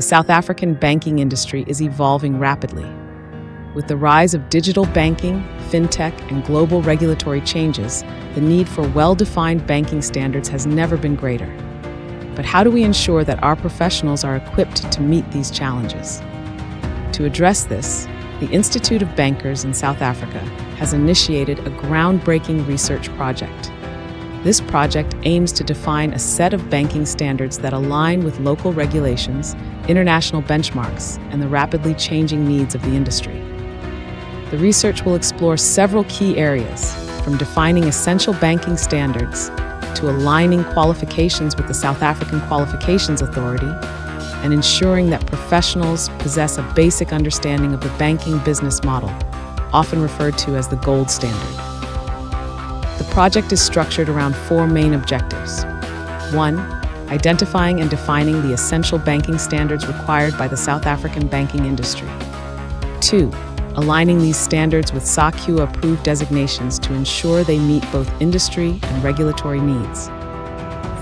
South African banking industry is evolving rapidly. With the rise of digital banking, fintech, and global regulatory changes, the need for well-defined banking standards has never been greater. But how do we ensure that our professionals are equipped to meet these challenges? To address this, the Institute of Bankers in South Africa has initiated a groundbreaking research project. This project aims to define a set of banking standards that align with local regulations, international benchmarks, and the rapidly changing needs of the industry. The research will explore several key areas, from defining essential banking standards to aligning qualifications with the South African Qualifications Authority and ensuring that professionals possess a basic understanding of the banking business model, often referred to as the gold standard. The project is structured around four main objectives. 1. Identifying and defining the essential banking standards required by the South African banking industry. 2. Aligning these standards with SAQA-approved designations to ensure they meet both industry and regulatory needs.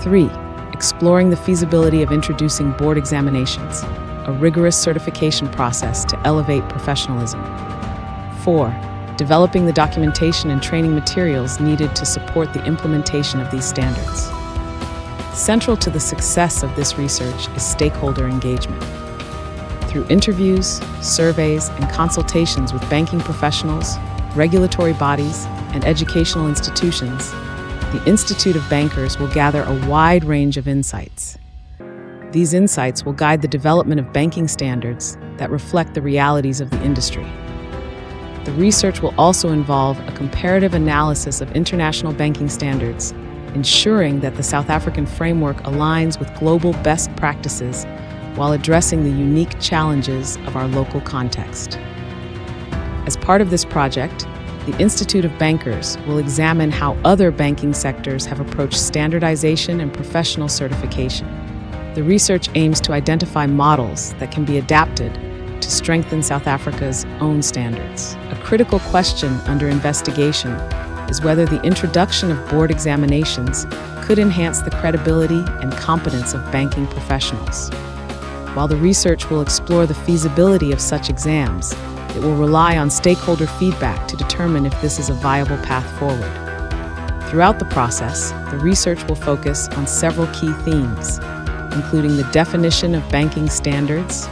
3. Exploring the feasibility of introducing board examinations, a rigorous certification process to elevate professionalism. 4. Developing the documentation and training materials needed to support the implementation of these standards. Central to the success of this research is stakeholder engagement. Through interviews, surveys, and consultations with banking professionals, regulatory bodies, and educational institutions, the Institute of Bankers will gather a wide range of insights. These insights will guide the development of banking standards that reflect the realities of the industry. The research will also involve a comparative analysis of international banking standards, ensuring that the South African framework aligns with global best practices while addressing the unique challenges of our local context. As part of this project, the Institute of Bankers will examine how other banking sectors have approached standardization and professional certification. The research aims to identify models that can be adapted to strengthen South Africa's own standards. A critical question under investigation is whether the introduction of board examinations could enhance the credibility and competence of banking professionals. While the research will explore the feasibility of such exams, it will rely on stakeholder feedback to determine if this is a viable path forward. Throughout the process, the research will focus on several key themes, including the definition of banking standards,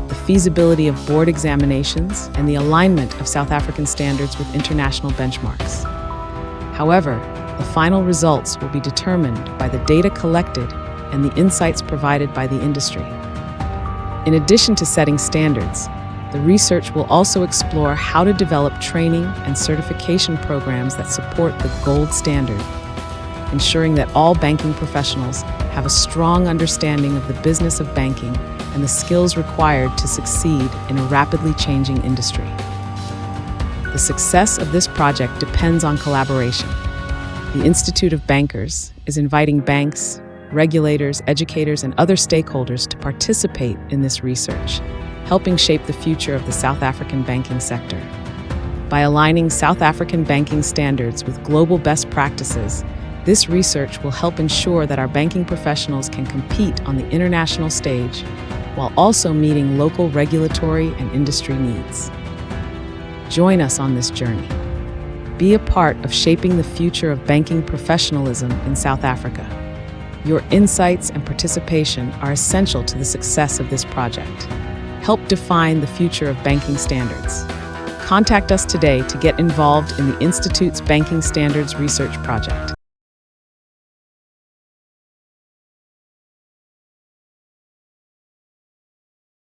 the feasibility of board examinations, and the alignment of South African standards with international benchmarks. However, the final results will be determined by the data collected and the insights provided by the industry. In addition to setting standards, the research will also explore how to develop training and certification programs that support the gold standard, ensuring that all banking professionals have a strong understanding of the business of banking and the skills required to succeed in a rapidly changing industry. The success of this project depends on collaboration. The Institute of Bankers is inviting banks, regulators, educators, and other stakeholders to participate in this research, helping shape the future of the South African banking sector. By aligning South African banking standards with global best practices, this research will help ensure that our banking professionals can compete on the international stage while also meeting local regulatory and industry needs. Join us on this journey. Be a part of shaping the future of banking professionalism in South Africa. Your insights and participation are essential to the success of this project. Help define the future of banking standards. Contact us today to get involved in the Institute's Banking Standards Research Project.